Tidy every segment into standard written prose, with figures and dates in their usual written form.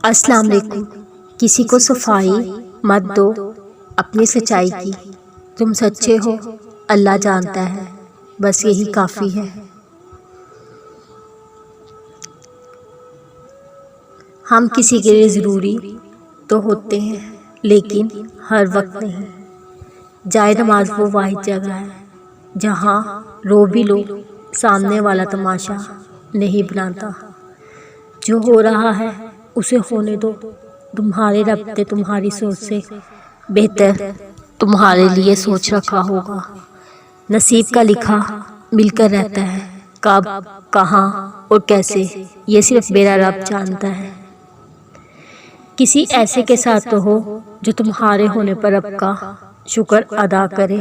السلام علیکم۔ کسی کو صفائی مت دو اپنی سچائی کی، تم سچے ہو اللہ جانتا ہے، بس یہی کافی ہے۔ ہم کسی کے لیے ضروری تو ہوتے ہیں لیکن ہر وقت نہیں۔ جائے نماز وہ واحد جگہ ہے جہاں رو بھی لو سامنے والا تماشا نہیں بناتا۔ جو ہو رہا ہے اسے ہونے دو، تمہارے رب نے تمہاری سوچ سے بہتر تمہارے لیے سوچ رکھا ہوگا۔ نصیب کا لکھا مل کر رہتا ہے، کب کہاں اور کیسے یہ صرف میرا رب جانتا ہے۔ کسی ایسے کے ساتھ تو ہو جو تمہارے ہونے پر رب کا شکر ادا کرے۔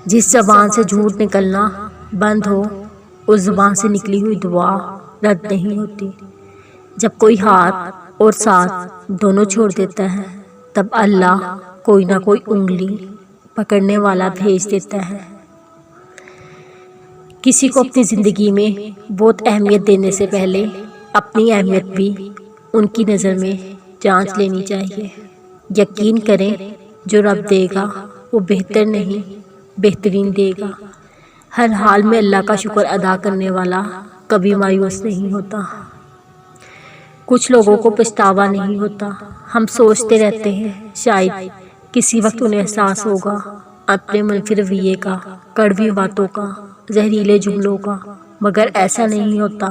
جس زبان سے جھوٹ نکلنا بند ہو اس زبان سے نکلی ہوئی دعا رد نہیں ہوتی۔ جب کوئی ہاتھ اور ساتھ دونوں چھوڑ دیتا ہے تب اللہ کوئی نہ کوئی انگلی پکڑنے والا بھیج دیتا ہے۔ کسی کو اپنی زندگی میں بہت اہمیت دینے سے پہلے اپنی اہمیت بھی ان کی نظر میں جانچ لینی چاہیے۔ یقین کریں جو رب دے گا وہ بہتر نہیں بہترین دے گا۔ ہر حال میں اللہ کا شکر ادا کرنے والا کبھی مایوس نہیں ہوتا۔ کچھ لوگوں کو پچھتاوا نہیں ہوتا، ہم سوچتے رہتے ہیں شاید کسی وقت انہیں احساس ہوگا اپنے منفی رویے کا، کڑوی باتوں کا، زہریلے جملوں کا، مگر ایسا نہیں ہوتا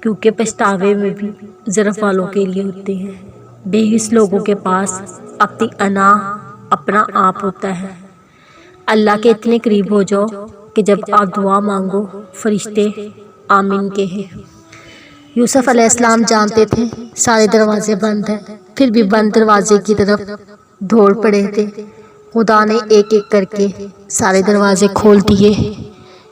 کیونکہ پچھتاوے میں بھی ضعف والوں کے لیے ہوتے ہیں۔ بے حس لوگوں کے پاس اپنی انا اپنا آپ ہوتا ہے۔ اللہ کے اتنے قریب ہو جاؤ کہ جب آپ دعا مانگو فرشتے آمین کہیں۔ یوسف علیہ السلام جانتے تھے سارے دروازے بند ہیں، پھر بھی بند دروازے کی طرف دوڑ پڑے تھے۔ خدا نے ایک ایک کر کے سارے دروازے کھول دیے۔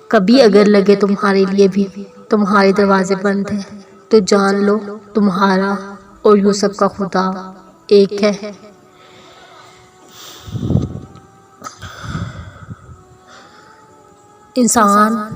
کبھی اگر لگے تمہارے لیے بھی تمہارے دروازے بند ہیں تو جان لو تمہارا اور یوسف کا خدا ایک ہے۔ انسان